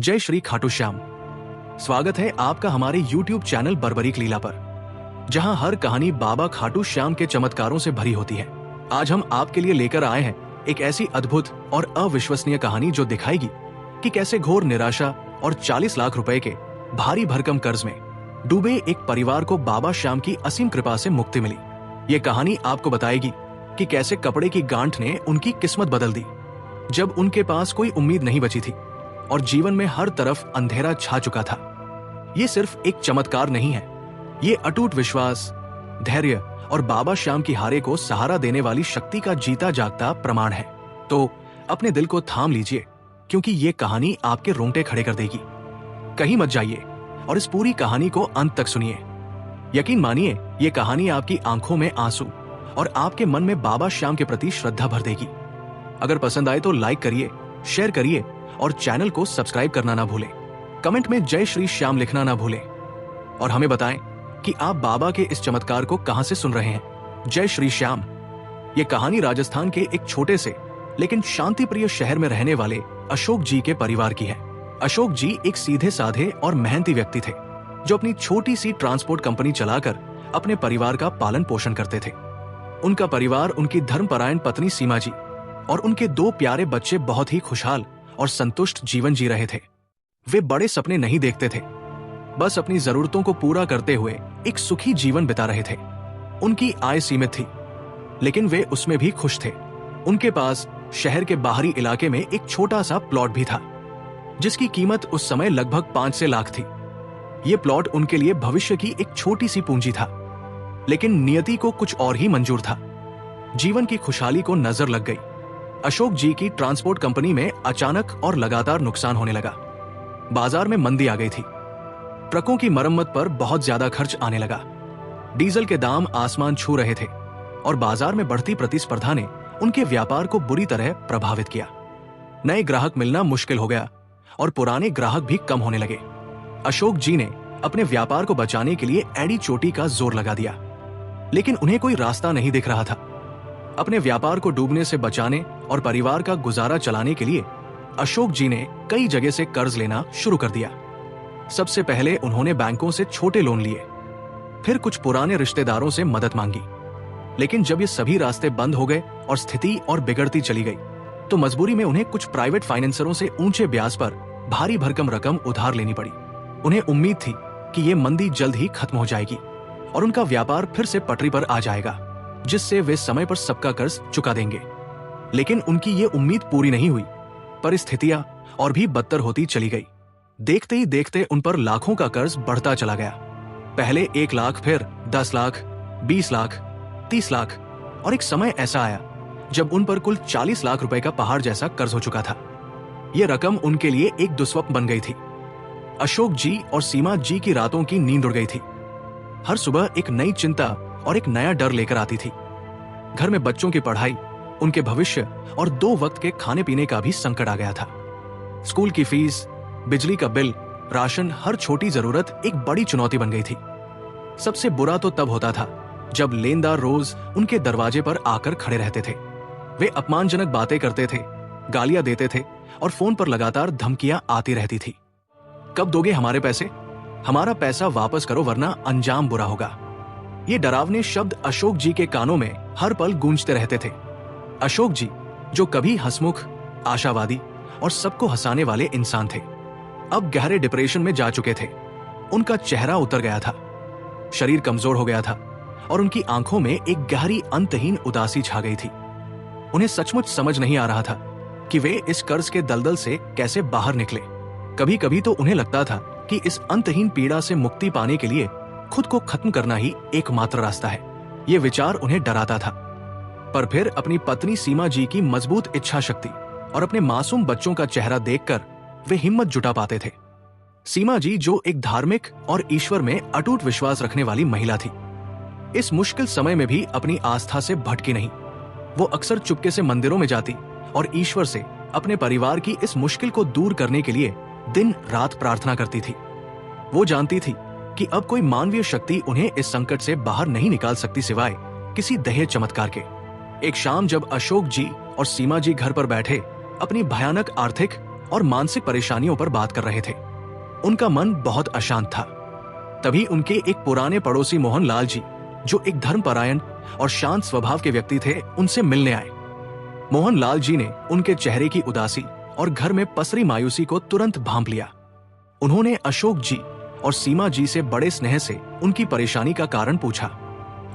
जय श्री खाटू श्याम। स्वागत है आपका हमारे YouTube चैनल बर्बरीक लीला पर, जहां हर कहानी बाबा खाटू श्याम के चमत्कारों से भरी होती है। आज हम आपके लिए लेकर आए हैं एक ऐसी अद्भुत और अविश्वसनीय कहानी जो दिखाएगी कि कैसे घोर निराशा और 40 लाख रुपए के भारी भरकम कर्ज में डूबे एक परिवार को बाबा श्याम की असीम कृपा से मुक्ति मिली। ये कहानी आपको बताएगी कि कैसे कपड़े की गांठ ने उनकी किस्मत बदल दी, जब उनके पास कोई उम्मीद नहीं बची थी और जीवन में हर तरफ अंधेरा छा चुका था। ये सिर्फ एक चमत्कार नहीं है, ये अटूट विश्वास, धैर्य और बाबा श्याम की हारे को सहारा देने वाली शक्ति का जीता जागता प्रमाण है। तो अपने दिल को थाम लीजिए, क्योंकि ये कहानी आपके रोंगटे खड़े कर देगी। कहीं मत जाइए और इस पूरी कहानी को अंत तक सुनिए। यकीन मानिए, ये कहानी आपकी आंखों में आंसू और आपके मन में बाबा श्याम के प्रति श्रद्धा भर देगी। अगर पसंद आए तो लाइक करिए, शेयर करिए और चैनल को सब्सक्राइब करना ना भूलें। कमेंट में जय श्री श्याम लिखना ना भूलें और हमें बताएं कि आप बाबा के इस चमत्कार को कहां से सुन रहे हैं। जय श्री श्याम। ये कहानी राजस्थान के एक छोटे से लेकिन शांति प्रिय शहर में रहने वाले अशोक जी के परिवार की है। अशोक जी एक सीधे साधे और मेहनती व्यक्ति थे, जो अपनी छोटी सी ट्रांसपोर्ट कंपनी चलाकर अपने परिवार का पालन पोषण करते थे। उनका परिवार उनकी धर्मपरायण पत्नी सीमा जी और उनके 2 प्यारे बच्चे बहुत ही खुशहाल और संतुष्ट जीवन जी रहे थे। वे बड़े सपने नहीं देखते थे, बस अपनी जरूरतों को पूरा करते हुए एक सुखी जीवन बिता रहे थे। उनकी आय सीमित थी, लेकिन वे उसमें भी खुश थे। उनके पास शहर के बाहरी इलाके में एक छोटा सा प्लॉट भी था, जिसकी कीमत उस समय लगभग 5 से लाख थी। ये प्लॉट उनके लिए भविष्य की एक छोटी सी पूंजी था, लेकिन नियति को कुछ और ही मंजूर था। जीवन की खुशहाली को नजर लग गई। अशोक जी की ट्रांसपोर्ट कंपनी में अचानक और लगातार नुकसान होने लगा। बाजार में मंदी आ गई थी। ट्रकों की मरम्मत पर बहुत ज्यादा खर्च आने लगा। डीजल के दाम आसमान छू रहे थे और बाजार में बढ़ती प्रतिस्पर्धा ने उनके व्यापार को बुरी तरह प्रभावित किया। नए ग्राहक मिलना मुश्किल हो गया और पुराने ग्राहक भी कम होने लगे। अशोक जी ने अपने व्यापार को बचाने के लिए एड़ी चोटी का जोर लगा दिया, लेकिन उन्हें कोई रास्ता नहीं दिख रहा था। अपने व्यापार को डूबने से बचाने और परिवार का गुजारा चलाने के लिए अशोक जी ने कई जगह से कर्ज लेना शुरू कर दिया। सबसे पहले उन्होंने बैंकों से छोटे लोन लिए, फिर कुछ पुराने रिश्तेदारों से मदद मांगी। लेकिन जब ये सभी रास्ते बंद हो गए और स्थिति और बिगड़ती चली गई, तो मजबूरी में उन्हें कुछ प्राइवेट फाइनेंसरों से ऊंचे ब्याज पर भारी भरकम रकम उधार लेनी पड़ी। उन्हें उम्मीद थी कि ये मंदी जल्द ही खत्म हो जाएगी और उनका व्यापार फिर से पटरी पर आ जाएगा, जिससे वे समय पर सबका कर्ज चुका देंगे। लेकिन उनकी ये उम्मीद पूरी नहीं हुई। परिस्थितियां और भी बदतर होती चली गई। देखते ही देखते उन पर लाखों का कर्ज बढ़ता चला गया। पहले 1 लाख, फिर 10 लाख, 20 लाख, 30 लाख और एक समय ऐसा आया जब उन पर कुल 40 लाख रुपए का पहाड़ जैसा कर्ज हो चुका था। यह रकम उनके लिए एक दुस्वप्न बन गई थी। अशोक जी और सीमा जी की रातों की नींद उड़ गई थी। हर सुबह एक नई चिंता और एक नया डर लेकर आती थी। घर में बच्चों की पढ़ाई, उनके भविष्य और 2 वक्त के खाने पीने का भी संकट आ गया था। स्कूल की फीस, बिजली का बिल, राशन, हर छोटी जरूरत एक बड़ी चुनौती बन गई थी। सबसे बुरा तो तब होता था जब लेनदार रोज उनके दरवाजे पर आकर खड़े रहते थे। वे अपमानजनक बातें करते थे, गालियां देते थे और फोन पर लगातार धमकियां आती रहती थी। कब दोगे हमारे पैसे? हमारा पैसा वापस करो, वरना अंजाम बुरा होगा। ये डरावने शब्द अशोक जी के कानों में हर पल गूंजते रहते थे। अशोक जी, जो कभी हंसमुख, आशावादी और सबको हंसाने वाले इंसान थे, अब गहरे डिप्रेशन में जा चुके थे। उनका चेहरा उतर गया था, शरीर कमजोर हो गया था और उनकी आंखों में एक गहरी अंतहीन उदासी छा गई थी। उन्हें सचमुच समझ नहीं आ रहा था कि वे इस कर्ज के दलदल से कैसे बाहर निकले। कभी कभी तो उन्हें लगता था कि इस अंतहीन पीड़ा से मुक्ति पाने के लिए खुद को खत्म करना ही एकमात्र रास्ता है। ये विचार उन्हें डराता था। पर फिर अपनी पत्नी सीमा जी की मजबूत इच्छा शक्ति और अपने मासूम बच्चों का चेहरा देखकर वे हिम्मत जुटा पाते थे। सीमा जी, जो एक धार्मिक और ईश्वर में अटूट विश्वास रखने वाली महिला थी, इस मुश्किल समय में भी अपनी आस्था से भटकी नहीं। वो अक्सर चुपके से मंदिरों में जाती और ईश्वर से अपने परिवार की इस मुश्किल को दूर करने के लिए दिन रात प्रार्थना करती थी। वो जानती थी कि अब कोई मानवीय शक्ति उन्हें इस संकट से बाहर नहीं निकाल सकती सिवाय किसी दहेज चमत्कार के। एक शाम जब अशोक जी और सीमा जी घर पर बैठे अपनी भयानक आर्थिक और मानसिक परेशानियों पर बात कर रहे थे। उनका मन बहुत अशांत था। तभी उनके एक पुराने पड़ोसी मोहनलाल जी, जो एक धर्मपरायण और शांत स्वभाव के व्यक्ति थे, उनसे मिलने आए। मोहनलाल जी ने उनके चेहरे की उदासी और घर में पसरी मायूसी को तुरंत भांप लिया। उन्होंने अशोक जी और सीमा जी से बड़े स्नेह से उनकी परेशानी का कारण पूछा।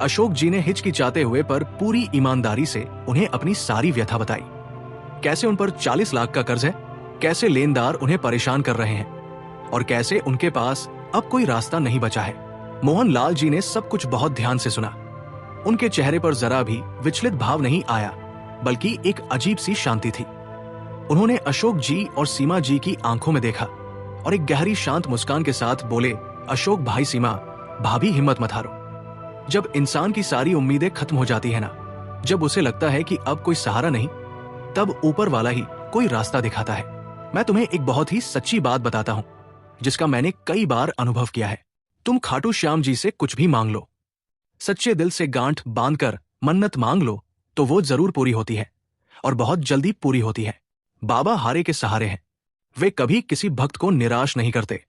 अशोक जी ने हिचकिचाते हुए पर पूरी ईमानदारी से उन्हें अपनी सारी व्यथा बताई। कैसे उन पर 40 लाख का कर्ज है, कैसे लेनदार उन्हें परेशान कर रहे हैं और कैसे उनके पास अब कोई रास्ता नहीं बचा है। मोहनलाल जी ने सब कुछ बहुत ध्यान से सुना। उनके चेहरे पर जरा भी विचलित भाव नहीं आया, बल्कि एक अजीब सी शांति थी। उन्होंने अशोक जी और सीमा जी की आंखों में देखा और एक गहरी शांत मुस्कान के साथ बोले, अशोक भाई, सीमा भाभी, हिम्मत मत हारो। जब इंसान की सारी उम्मीदें खत्म हो जाती है ना, जब उसे लगता है कि अब कोई सहारा नहीं, तब ऊपर वाला ही कोई रास्ता दिखाता है। मैं तुम्हें एक बहुत ही सच्ची बात बताता हूं, जिसका मैंने कई बार अनुभव किया है। तुम खाटू श्याम जी से कुछ भी मांग लो, सच्चे दिल से गांठ बांधकर मन्नत मांग लो, तो वो जरूर पूरी होती है और बहुत जल्दी पूरी होती है। बाबा हारे के सहारे हैं, वे कभी किसी भक्त को निराश नहीं करते।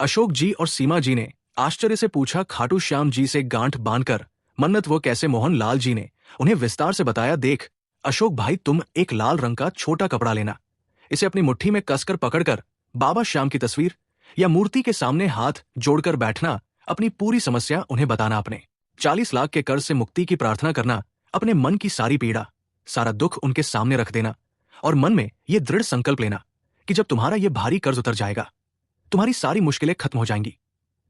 अशोक जी और सीमा जी ने आश्चर्य से पूछा, खाटू श्याम जी से गांठ बांधकर मन्नत वो कैसे? मोहनलाल जी ने उन्हें विस्तार से बताया। देख अशोक भाई, तुम एक लाल रंग का छोटा कपड़ा लेना, इसे अपनी मुट्ठी में कसकर पकड़कर बाबा श्याम की तस्वीर या मूर्ति के सामने हाथ जोड़कर बैठना, अपनी पूरी समस्या उन्हें बताना, अपने 40 लाख के कर्ज से मुक्ति की प्रार्थना करना, अपने मन की सारी पीड़ा, सारा दुख उनके सामने रख देना और मन में ये दृढ़ संकल्प लेना कि जब तुम्हारा ये भारी कर्ज उतर जाएगा, तुम्हारी सारी मुश्किलें खत्म हो जाएंगी,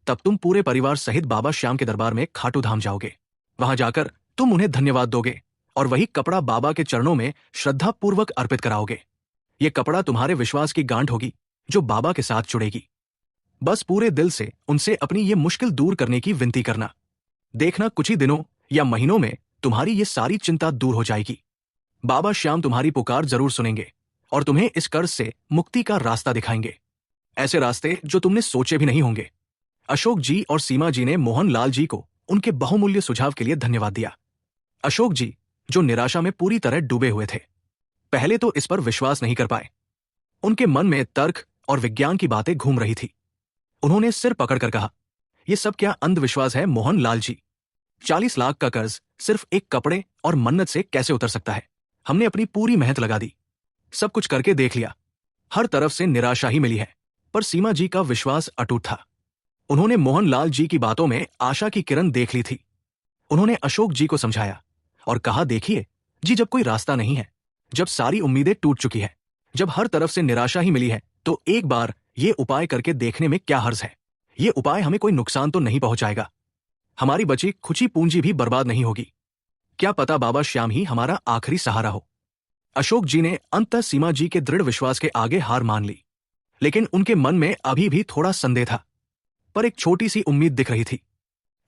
तब तुम पूरे परिवार सहित बाबा श्याम के दरबार में खाटू धाम जाओगे। वहां जाकर तुम उन्हें धन्यवाद दोगे और वही कपड़ा बाबा के चरणों में श्रद्धा पूर्वक अर्पित कराओगे। ये कपड़ा तुम्हारे विश्वास की गांठ होगी जो बाबा के साथ जुड़ेगी। बस पूरे दिल से उनसे अपनी ये मुश्किल दूर करने की विनती करना। देखना कुछ ही दिनों या महीनों में तुम्हारी ये सारी चिंता दूर हो जाएगी। बाबा श्याम तुम्हारी पुकार जरूर सुनेंगे और तुम्हें इस कर्ज से मुक्ति का रास्ता दिखाएंगे, ऐसे रास्ते जो तुमने सोचे भी नहीं होंगे। अशोक जी और सीमा जी ने मोहनलाल जी को उनके बहुमूल्य सुझाव के लिए धन्यवाद दिया। अशोक जी, जो निराशा में पूरी तरह डूबे हुए थे, पहले तो इस पर विश्वास नहीं कर पाए। उनके मन में तर्क और विज्ञान की बातें घूम रही थी। उन्होंने सिर पकड़कर कहा, यह सब क्या अंधविश्वास है मोहनलाल जी? 40 लाख का कर्ज सिर्फ एक कपड़े और मन्नत से कैसे उतर सकता है? हमने अपनी पूरी मेहनत लगा दी, सब कुछ करके देख लिया, हर तरफ से निराशा ही मिली है। पर सीमा जी का विश्वास अटूट था। उन्होंने मोहनलाल जी की बातों में आशा की किरण देख ली थी। उन्होंने अशोक जी को समझाया और कहा, देखिए जी, जब कोई रास्ता नहीं है, जब सारी उम्मीदें टूट चुकी है, जब हर तरफ से निराशा ही मिली है, तो एक बार ये उपाय करके देखने में क्या हर्ज है? ये उपाय हमें कोई नुकसान तो नहीं पहुंचाएगा, हमारी बची खुची पूंजी भी बर्बाद नहीं होगी। क्या पता बाबा श्याम ही हमारा आखिरी सहारा हो। अशोक जी ने अंततः सीमा जी के दृढ़ विश्वास के आगे हार मान ली, लेकिन उनके मन में अभी भी थोड़ा संदेह था, पर एक छोटी सी उम्मीद दिख रही थी।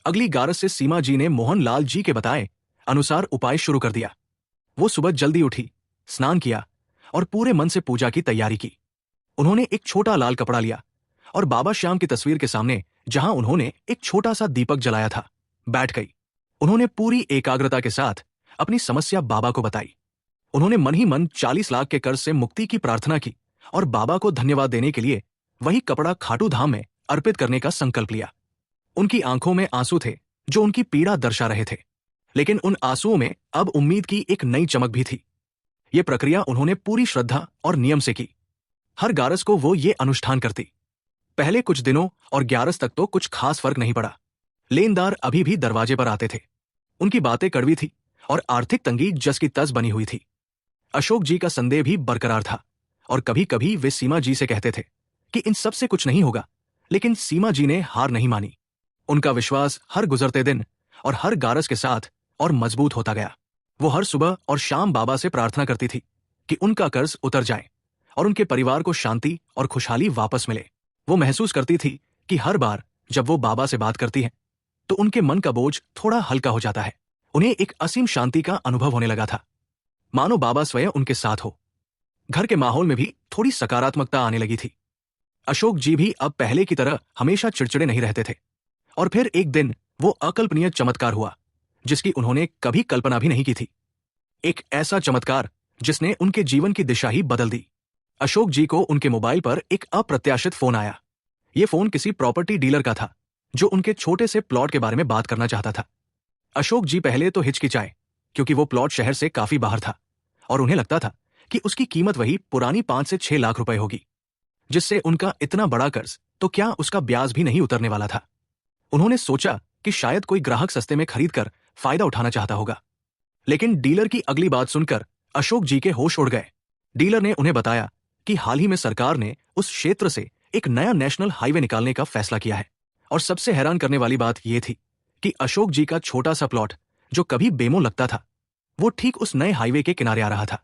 अगली गारस से सीमा जी ने मोहनलाल जी के बताए अनुसार उपाय शुरू कर दिया। वो सुबह जल्दी उठी, स्नान किया और पूरे मन से पूजा की तैयारी की। उन्होंने एक छोटा लाल कपड़ा लिया और बाबा श्याम की तस्वीर के सामने, जहां उन्होंने एक छोटा सा दीपक जलाया था, बैठ गई। उन्होंने पूरी एकाग्रता के साथ अपनी समस्या बाबा को बताई। उन्होंने मन ही मन 40 लाख के कर्ज से मुक्ति की प्रार्थना की और बाबा को धन्यवाद देने के लिए वही कपड़ा खाटू धाम में अर्पित करने का संकल्प लिया। उनकी आंखों में आंसू थे जो उनकी पीड़ा दर्शा रहे थे, लेकिन उन आंसुओं में अब उम्मीद की एक नई चमक भी थी। ये प्रक्रिया उन्होंने पूरी श्रद्धा और नियम से की। हर गारस को वो ये अनुष्ठान करती। पहले कुछ दिनों और ग्यारस तक तो कुछ खास फर्क नहीं पड़ा। लेनदार अभी भी दरवाजे पर आते थे, उनकी बातें कड़वी थी और आर्थिक तंगी जस की तस बनी हुई थी। अशोक जी का संदेह भी बरकरार था और कभी कभी वे सीमा जी से कहते थे कि इन सब से कुछ नहीं होगा, लेकिन सीमा जी ने हार नहीं मानी। उनका विश्वास हर गुजरते दिन और हर गारस के साथ और मजबूत होता गया। वो हर सुबह और शाम बाबा से प्रार्थना करती थी कि उनका कर्ज उतर जाए और उनके परिवार को शांति और खुशहाली वापस मिले। वो महसूस करती थी कि हर बार जब वो बाबा से बात करती है तो उनके मन का बोझ थोड़ा हल्का हो जाता है। उन्हें एक असीम शांति का अनुभव होने लगा था, मानो बाबा स्वयं उनके साथ हो। घर के माहौल में भी थोड़ी सकारात्मकता आने लगी थी। अशोक जी भी अब पहले की तरह हमेशा चिड़चिड़े नहीं रहते थे। और फिर एक दिन वो अकल्पनीय चमत्कार हुआ जिसकी उन्होंने कभी कल्पना भी नहीं की थी। एक ऐसा चमत्कार जिसने उनके जीवन की दिशा ही बदल दी। अशोक जी को उनके मोबाइल पर एक अप्रत्याशित फोन आया। ये फोन किसी प्रॉपर्टी डीलर का था जो उनके छोटे से प्लॉट के बारे में बात करना चाहता था। अशोक जी पहले तो हिचकिचाए क्योंकि वो प्लॉट शहर से काफी बाहर था और उन्हें लगता था कि उसकी कीमत वही पुरानी 5 से 6 लाख रुपए होगी, जिससे उनका इतना बड़ा कर्ज तो क्या उसका ब्याज भी नहीं उतरने वाला था। उन्होंने सोचा कि शायद कोई ग्राहक सस्ते में खरीद कर फायदा उठाना चाहता होगा। लेकिन डीलर की अगली बात सुनकर अशोक जी के होश उड़ गए। डीलर ने उन्हें बताया कि हाल ही में सरकार ने उस क्षेत्र से एक नया नेशनल हाईवे निकालने का फैसला किया है। और सबसे हैरान करने वाली बात यह थी कि अशोक जी का छोटा सा प्लॉट जो कभी बेमो लगता था, वो ठीक उस नए हाईवे के किनारे आ रहा था।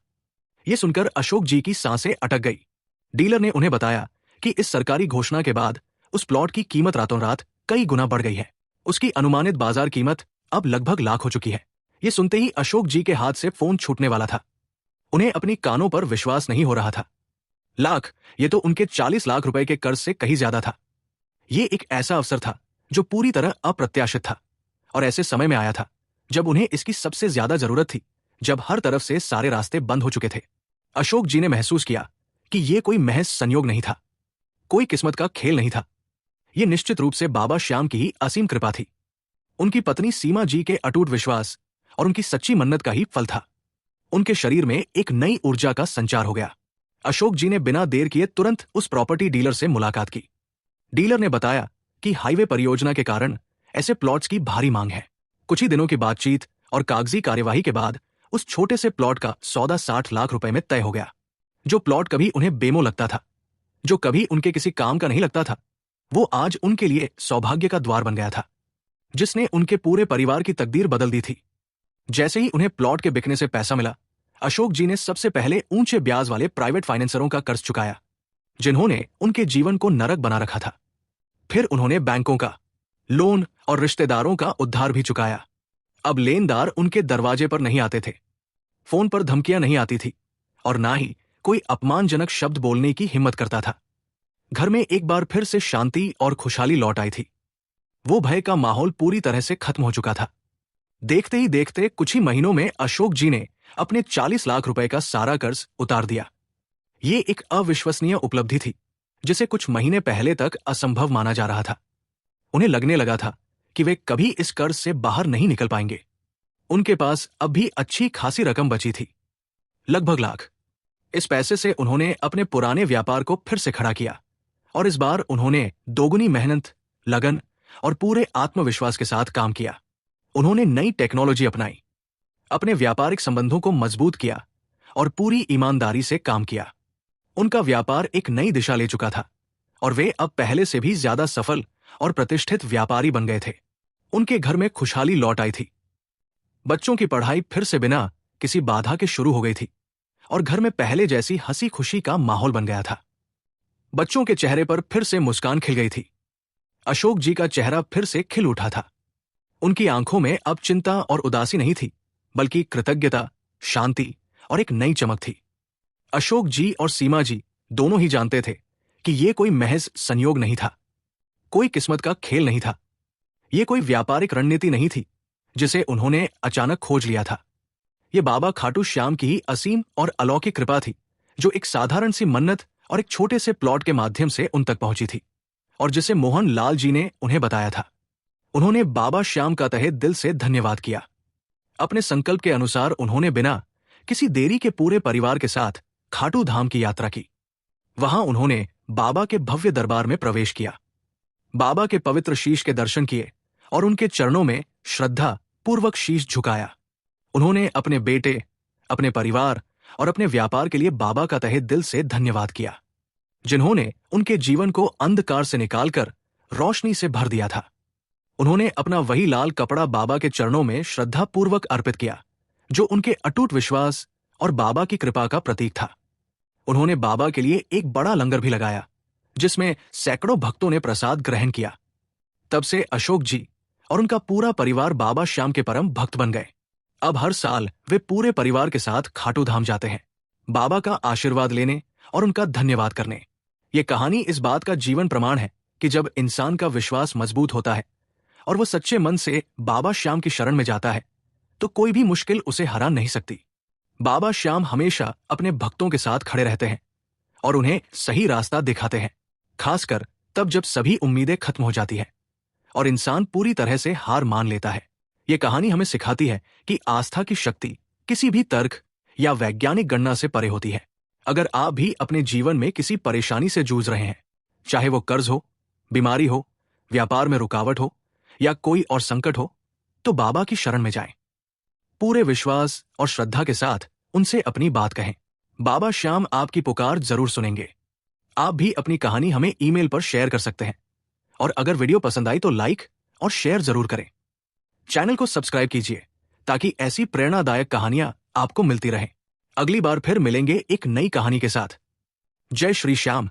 यह सुनकर अशोक जी की सांसें अटक गई। डीलर ने उन्हें बताया कि इस सरकारी घोषणा के बाद उस प्लॉट की कीमत रातों रात कई गुना बढ़ गई है। उसकी अनुमानित बाजार कीमत अब लगभग लाख हो चुकी है। ये सुनते ही अशोक जी के हाथ से फोन छूटने वाला था। उन्हें अपनी कानों पर विश्वास नहीं हो रहा था। लाख, ये तो उनके 40 लाख रुपए के कर्ज से कहीं ज्यादा था। ये एक ऐसा अवसर था जो पूरी तरह अप्रत्याशित था और ऐसे समय में आया था जब उन्हें इसकी सबसे ज्यादा जरूरत थी, जब हर तरफ से सारे रास्ते बंद हो चुके थे। अशोक जी ने महसूस किया कि यह कोई महज संयोग नहीं था, कोई किस्मत का खेल नहीं था। यह निश्चित रूप से बाबा श्याम की ही असीम कृपा थी। उनकी पत्नी सीमा जी के अटूट विश्वास और उनकी सच्ची मन्नत का ही फल था। उनके शरीर में एक नई ऊर्जा का संचार हो गया। अशोक जी ने बिना देर किए तुरंत उस प्रॉपर्टी डीलर से मुलाकात की। डीलर ने बताया कि हाईवे परियोजना के कारण ऐसे प्लॉट्स की भारी मांग है। कुछ ही दिनों की बातचीत और कागजी कार्यवाही के बाद उस छोटे से प्लॉट का सौदा 60 लाख रुपए में तय हो गया। जो प्लॉट कभी उन्हें बेमो लगता था, जो कभी उनके किसी काम का नहीं लगता था, वो आज उनके लिए सौभाग्य का द्वार बन गया था, जिसने उनके पूरे परिवार की तकदीर बदल दी थी। जैसे ही उन्हें प्लॉट के बिकने से पैसा मिला, अशोक जी ने सबसे पहले ऊंचे ब्याज वाले प्राइवेट फाइनेंसरों का कर्ज चुकाया, जिन्होंने उनके जीवन को नरक बना रखा था। फिर उन्होंने बैंकों का लोन और रिश्तेदारों का उद्धार भी चुकाया। अब लेनदार उनके दरवाजे पर नहीं आते थे, फोन पर धमकियां नहीं आती थी और ना ही कोई अपमानजनक शब्द बोलने की हिम्मत करता था। घर में एक बार फिर से शांति और खुशहाली लौट आई थी। वो भय का माहौल पूरी तरह से खत्म हो चुका था। देखते ही देखते कुछ ही महीनों में अशोक जी ने अपने 40 लाख रुपए का सारा कर्ज उतार दिया। ये एक अविश्वसनीय उपलब्धि थी जिसे कुछ महीने पहले तक असंभव माना जा रहा था। उन्हें लगने लगा था कि वे कभी इस कर्ज से बाहर नहीं निकल पाएंगे। उनके पास अब भी अच्छी खासी रकम बची थी, लगभग लाख। इस पैसे से उन्होंने अपने पुराने व्यापार को फिर से खड़ा किया और इस बार उन्होंने दोगुनी मेहनत, लगन और पूरे आत्मविश्वास के साथ काम किया। उन्होंने नई टेक्नोलॉजी अपनाई, अपने व्यापारिक संबंधों को मजबूत किया और पूरी ईमानदारी से काम किया। उनका व्यापार एक नई दिशा ले चुका था और वे अब पहले से भी ज्यादा सफल और प्रतिष्ठित व्यापारी बन गए थे। उनके घर में खुशहाली लौट आई थी। बच्चों की पढ़ाई फिर से बिना किसी बाधा के शुरू हो गई थी और घर में पहले जैसी हंसी खुशी का माहौल बन गया था। बच्चों के चेहरे पर फिर से मुस्कान खिल गई थी। अशोक जी का चेहरा फिर से खिल उठा था। उनकी आंखों में अब चिंता और उदासी नहीं थी, बल्कि कृतज्ञता, शांति और एक नई चमक थी। अशोक जी और सीमा जी दोनों ही जानते थे कि यह कोई महज संयोग नहीं था, कोई किस्मत का खेल नहीं था। यह कोई व्यापारिक रणनीति नहीं थी जिसे उन्होंने अचानक खोज लिया था। यह बाबा खाटू श्याम की ही असीम और अलौकिक कृपा थी, जो एक साधारण सी मन्नत और एक छोटे से प्लॉट के माध्यम से उन तक पहुंची थी और जिसे मोहन लाल जी ने उन्हें बताया था। उन्होंने बाबा श्याम का तहे दिल से धन्यवाद किया। अपने संकल्प के अनुसार उन्होंने बिना किसी देरी के पूरे परिवार के साथ खाटू धाम की यात्रा की। वहां उन्होंने बाबा के भव्य दरबार में प्रवेश किया, बाबा के पवित्र शीश के दर्शन किए और उनके चरणों में श्रद्धा पूर्वक शीश झुकाया। उन्होंने अपने बेटे, अपने परिवार और अपने व्यापार के लिए बाबा का तहे दिल से धन्यवाद किया, जिन्होंने उनके जीवन को अंधकार से निकालकर रोशनी से भर दिया था। उन्होंने अपना वही लाल कपड़ा बाबा के चरणों में श्रद्धा पूर्वक अर्पित किया, जो उनके अटूट विश्वास और बाबा की कृपा का प्रतीक था। उन्होंने बाबा के लिए एक बड़ा लंगर भी लगाया, जिसमें सैकड़ों भक्तों ने प्रसाद ग्रहण किया। तब से अशोक जी और उनका पूरा परिवार बाबा श्याम के परम भक्त बन गए। अब हर साल वे पूरे परिवार के साथ खाटू धाम जाते हैं, बाबा का आशीर्वाद लेने और उनका धन्यवाद करने। ये कहानी इस बात का जीवन प्रमाण है कि जब इंसान का विश्वास मजबूत होता है और वो सच्चे मन से बाबा श्याम की शरण में जाता है, तो कोई भी मुश्किल उसे हरा नहीं सकती। बाबा श्याम हमेशा अपने भक्तों के साथ खड़े रहते हैं और उन्हें सही रास्ता दिखाते हैं, खासकर तब जब सभी उम्मीदें खत्म हो जाती हैं और इंसान पूरी तरह से हार मान लेता है। ये कहानी हमें सिखाती है कि आस्था की शक्ति किसी भी तर्क या वैज्ञानिक गणना से परे होती है। अगर आप भी अपने जीवन में किसी परेशानी से जूझ रहे हैं, चाहे वो कर्ज हो, बीमारी हो, व्यापार में रुकावट हो या कोई और संकट हो, तो बाबा की शरण में जाएं। पूरे विश्वास और श्रद्धा के साथ उनसे अपनी बात कहें। बाबा श्याम आपकी पुकार जरूर सुनेंगे। आप भी अपनी कहानी हमें ईमेल पर शेयर कर सकते हैं और अगर वीडियो पसंद आई तो लाइक और शेयर जरूर करें। चैनल को सब्सक्राइब कीजिए ताकि ऐसी प्रेरणादायक कहानियां आपको मिलती रहें। अगली बार फिर मिलेंगे एक नई कहानी के साथ। जय श्री श्याम।